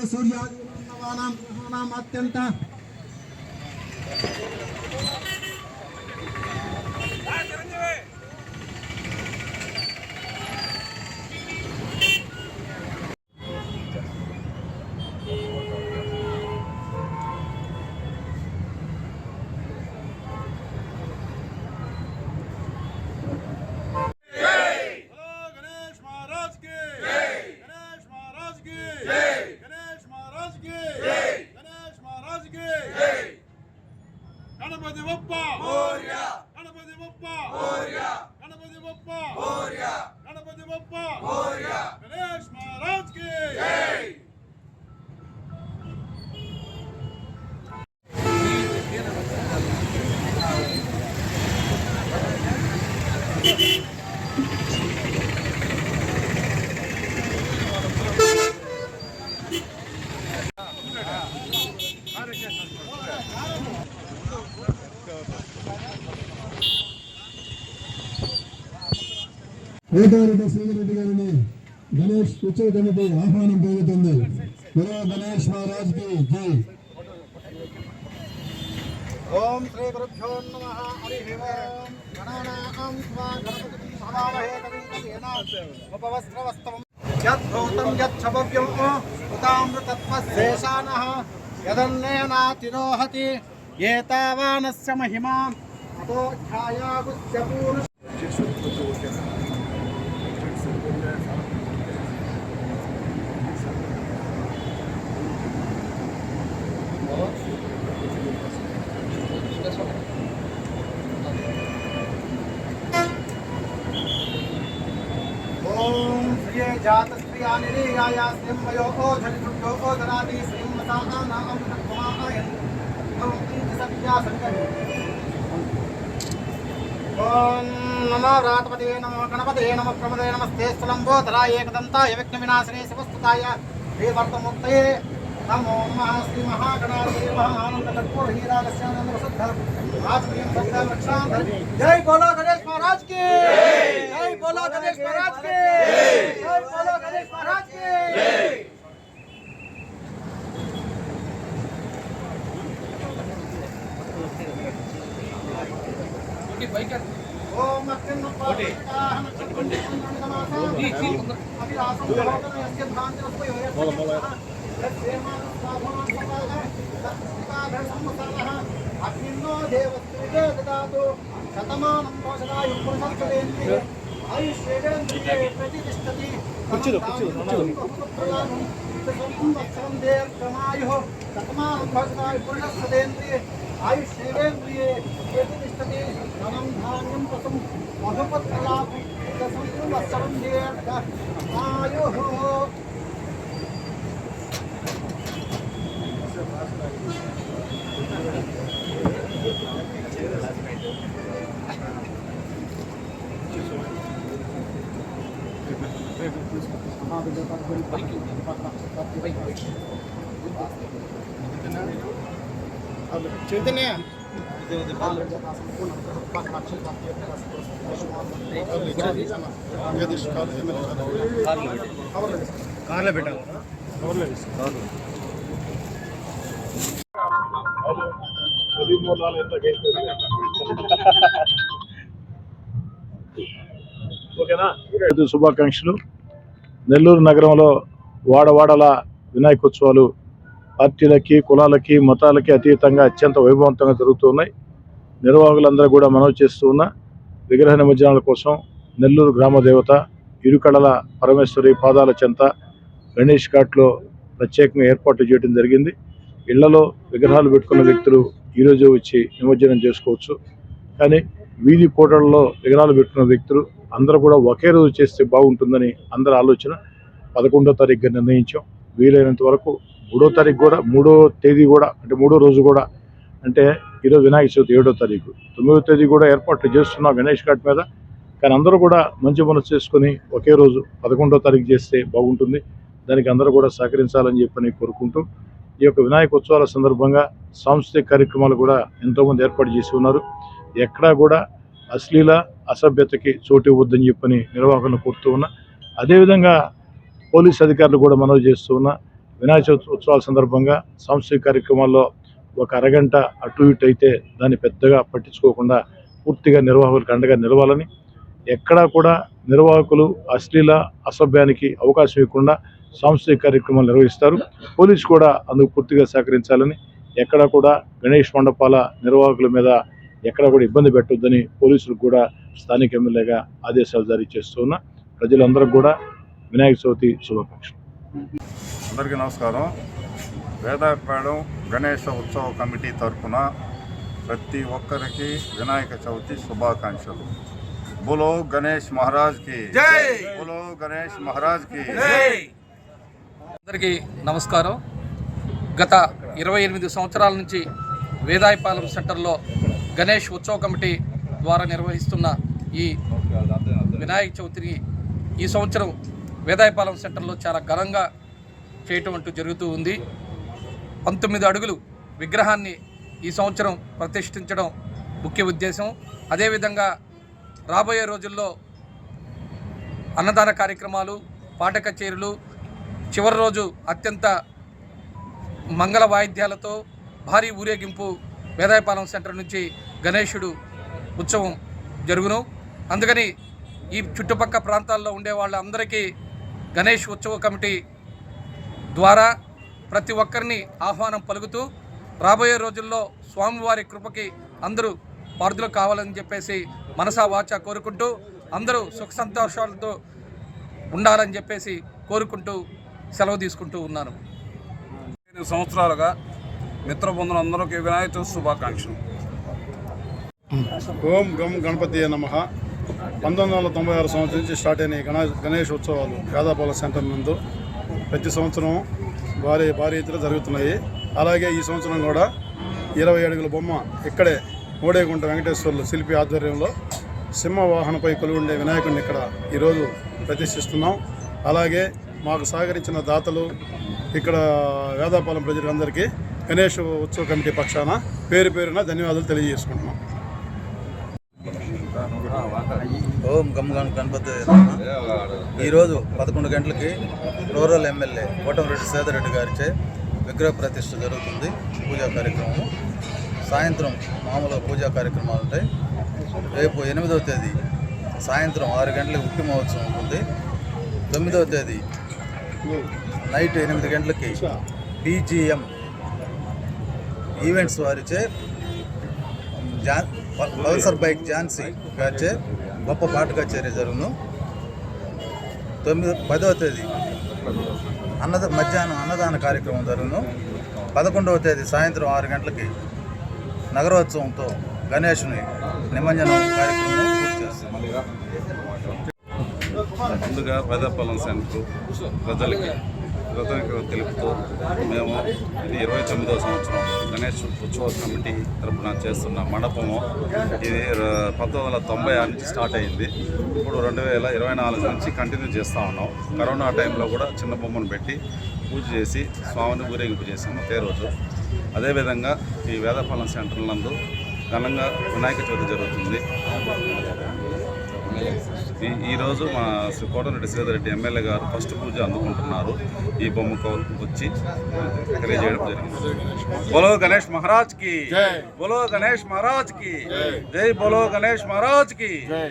सूर्यादिनाम ग्रहाणाम अत्यंत गणपति बप्पा मोरया गणपति बप्पा मोरया गणपति बप्पा मोरया गणपति बप्पा मोरया गणेश महाराज की जय। కోటారెడ్డి శ్రీరెడ్డి గారిని గణేష్ ఉత్సవ కమిటీ ఆహ్వానం పలుకుతుంది. గణేష్ మహారాజ్ కి జై. ఓం శ్రీ గురుభ్యో నమః. హరి ఓం. గణానాం త్వా గణపతిం భవామహే కవిం కవీనా ఉపవస్త్రవస్తవం యద్భూతం యచ్చభవ్యం ఉతామృతత్వశేషానః యదన్నేనాతిరోహతి ఏతావానస్య మహిమా అతో ఛాయాగుస్య పూర్ణ. ओम श्री जात स्त्रिया निरीयाया स्त्रिमयो ओधरिभ्यो ओधरादि श्रीमसानाम कुमायन ओम सत्या संकट. ओम नमो रातपते नमो गणपते नमो प्रमदे नमस्ते स्थलंबोधरा एकदंताय विघ्नविनाशिने शिवस्तुताय श्रीवर्तमुक्तये नमो नमः. श्री महागणाधिपते महानंद कर्पूर हीरागस्यानंद वसुद्धर राजकीय सत्ता रक्षांधर. जय बोलो गणेश महाराज की जय. बोलो गणेश महाराज की जय. बोलो गणेश महाराज की जय. ओम अत्यंत पावकाहम चक्रंडमासा अभिलाषं भवतु यस्य भ्रांतिरस्मै होयः यस्येमान साधना समागः तत्काभ्य सम्मतः अग्निनो देवस्त्रिजे ददातु शतमानं भवसदायु पुरुषस्तेन्द्रिये आयुष्येन्द्रिये प्रतिष्ठति. कुच्चिदो संवत्सरं दीर्घमायुः शतमानं भवसदायु पुरुषस्तेन्द्रिये आयुष्येन्द्रिये प्रतिष्ठति. धनं धान्यं पशुं मधुपत्रलाभं संवत्सरं दीर्घमायुः. चैतन्य కార్లో పెట్టాలి. శుభాకాంక్షలు. నెల్లూరు నగరంలో వాడవాడల వినాయకోత్సవాలు పార్టీలకి కులాలకి మతాలకి అతీతంగా అత్యంత వైభవంతంగా జరుగుతున్నాయి. నిర్వాహకులందరూ కూడా మనవి చేస్తూ ఉన్న విగ్రహ నిమజ్జనాల కోసం నెల్లూరు గ్రామ దేవత ఇరుకడల పరమేశ్వరి పాదాల చెంత గణేష్ ఘాట్లో ప్రత్యేకంగా ఏర్పాట్లు చేయడం జరిగింది. ఇళ్లలో విగ్రహాలు పెట్టుకున్న వ్యక్తులు ఈరోజు వచ్చి నిమజ్జనం చేసుకోవచ్చు. కానీ వీధి కోటలలో విగ్రహాలు పెట్టుకున్న వ్యక్తులు అందరూ కూడా ఒకే రోజు చేస్తే బాగుంటుందని అందరి ఆలోచన. 11వ తారీఖుగా నిర్ణయించాం. వీలైనంత వరకు 3వ తారీఖు కూడా 3వ తేదీ కూడా అంటే 3వ రోజు కూడా అంటే ఈరోజు వినాయక చవితి 7వ తారీఖు 9వ తేదీ కూడా ఏర్పాట్లు చేస్తున్నాం గణేష్ ఘాట్ మీద. కానీ అందరూ కూడా మంచి మనసు చేసుకొని ఒకే రోజు 11వ తారీఖు చేస్తే బాగుంటుంది. దానికి అందరూ కూడా సహకరించాలని చెప్పని కోరుకుంటూ ఈ యొక్క వినాయక ఉత్సవాల సందర్భంగా సాంస్కృతిక కార్యక్రమాలు కూడా ఎంతోమంది ఏర్పాటు చేసి ఉన్నారు. ఎక్కడా కూడా అశ్లీల అసభ్యతకి చోటు ఇవ్వద్దని చెప్పని నిర్వాహకులను కోరుతూ ఉన్నా. అదేవిధంగా పోలీస్ అధికారులు కూడా మనవి చేస్తూ ఉన్నా. వినాయక చవితి ఉత్సవాల సందర్భంగా సాంస్కృతిక కార్యక్రమాల్లో ఒక అరగంట అటు ఇటు అయితే దాన్ని పెద్దగా పట్టించుకోకుండా పూర్తిగా నిర్వాహకులకు అండగా నిలవాలని, ఎక్కడా కూడా నిర్వాహకులు అశ్లీల అసభ్యానికి అవకాశం ఇవ్వకుండా సాంస్కృతిక కార్యక్రమాలు నిర్వహిస్తారు. పోలీసు కూడా అందుకు పూర్తిగా సహకరించాలని, ఎక్కడా కూడా గణేష్ మండపాల నిర్వాహకుల మీద ఎక్కడా కూడా ఇబ్బంది పెట్టొద్దని పోలీసులకు కూడా స్థానిక ఎమ్మెల్యేగా ఆదేశాలు జారీ చేస్తున్నా. ప్రజలందరికీ కూడా వినాయక చవితి శుభాకాంక్షలు. అందరికీ నమస్కారం. వేదాయపాలెం గణేష ఉత్సవ కమిటీ తరఫున ప్రతి ఒక్కరికి వినాయక చవితి శుభాకాంక్షలు. బోలో గణేష్ మహారాజ్ కి జై, బోలో గణేష్ మహారాజ్ కి జై. అందరికీ నమస్కారం. గత 28 సంవత్సరాల నుంచి వేదాయపాలెం సెంటర్లో గణేష్ ఉత్సవ కమిటీ ద్వారా నిర్వహిస్తున్న ఈ వినాయక చవితిని ఈ సంవత్సరం వేదాయపాలెం సెంటర్లో చాలా ఘనంగా చేయటం అంటూ జరుగుతూ ఉంది. 19 అడుగులు విగ్రహాన్ని ఈ సంవత్సరం ప్రతిష్ఠించడం ముఖ్య ఉద్దేశం. అదేవిధంగా రాబోయే రోజుల్లో అన్నదాన కార్యక్రమాలు, పాట కచేరీలు, చివరి రోజు అత్యంత మంగళ వాయిద్యాలతో భారీ ఊరేగింపు వేదాయపాలెం సెంటర్ నుంచి గణేశుడు ఉత్సవం జరుగును. అందుకని ఈ చుట్టుపక్కల ప్రాంతాల్లో ఉండే వాళ్ళందరికీ గణేష్ ఉత్సవ కమిటీ ద్వారా ప్రతి ఒక్కరిని ఆహ్వానం పలుకుతూ రాబోయే రోజుల్లో స్వామివారి కృపకి అందరూ పార్థులు కావాలని చెప్పేసి మనసా వాచా కోరుకుంటూ అందరూ సుఖ సంతోషాలతో ఉండాలని చెప్పేసి కోరుకుంటూ సెలవు తీసుకుంటూ ఉన్నాను. 5 సంవత్సరాలుగా మిత్రబృందులందరికీ వినాయక చవితి శుభాకాంక్షలు. ఓం గం గణపతి నమః. 1996 సంవత్సరం నుంచి స్టార్ట్ అయిన గణేష్ ఉత్సవాలు వేదాయపాలెం సెంటర్ నందు ప్రతి సంవత్సరం భారీ ఎత్తున జరుగుతున్నాయి. అలాగే ఈ సంవత్సరం కూడా 20 అడుగుల బొమ్మ ఇక్కడే మోడేగుంట వెంకటేశ్వర్లు శిల్పి ఆధ్వర్యంలో సింహవాహనపై కొలువుండే వినాయకుడిని ఇక్కడ ఈరోజు ప్రతిష్ఠిస్తున్నాం. అలాగే మాకు సహకరించిన దాతలు, ఇక్కడ వేదాయపాలెం ప్రజలందరికీ గణేష్ ఉత్సవ కమిటీ పక్షాన పేరున ధన్యవాదాలు తెలియజేసుకుంటున్నాం. ఓం గణపతి. ఈరోజు 11 గంటలకి రూరల్ ఎమ్మెల్యే కోటమిరెడ్డి సేదరెడ్డి గారిచే విగ్రహ ప్రతిష్ఠ జరుగుతుంది. పూజా కార్యక్రమం సాయంత్రం మామూలుగా పూజా కార్యక్రమాలు ఉంటాయి. రేపు 8వ తేదీ సాయంత్రం 6 గంటలకు ఉట్టి మహోత్సవం ఉంటుంది. 9వ తేదీ నైట్ 8 గంటలకి BGM ఈవెంట్స్ వారిచే పల్సర్ బైక్ ఝాన్సీ గారిచే గొప్ప పాట కచేరీ జరుగును. 10వ తేదీ మధ్యాహ్నం అన్నదాన కార్యక్రమం జరుగును. 11వ తేదీ సాయంత్రం 6 గంటలకి నగరోత్సవంతో గణేషుని నిమజ్జనం కార్యక్రమం పూర్తి చేస్తాం. ముందుగా వేదాయపాలెం సెంటర్ ప్రజలకి కృతజ్ఞతలు తెలుపుతూ మేము ఇది 29వ సంవత్సరం గణేష్ ఉత్సవ కమిటీ తరఫున చేస్తున్న మండపము. ఇది 1996 నుంచి స్టార్ట్ అయింది. ఇప్పుడు 2024 నుంచి కంటిన్యూ చేస్తూ ఉన్నాం. కరోనా టైంలో కూడా చిన్న బొమ్మను పెట్టి పూజ చేసి స్వామిని ఊరేగింపు చేసాము ఒకే రోజు. అదేవిధంగా ఈ వేదాయపాలెం సెంటర్ నందు ఘనంగా వినాయక చవితి జరుగుతుంది. ఈరోజు మా శ్రీ కోటమిరెడ్డి సేదరెడ్డి ఎమ్మెల్యే గారు ఫస్ట్ పూజ అందుకుంటున్నారు. ఈ బొమ్మకు వచ్చి తెలియజేయడం జరిగింది. బోలో గణేష్ మహారాజ్ కి జై, బోలో గణేష్ మహారాజ్ కి జై, బోలో గణేష్ మహారాజ్ కి జై.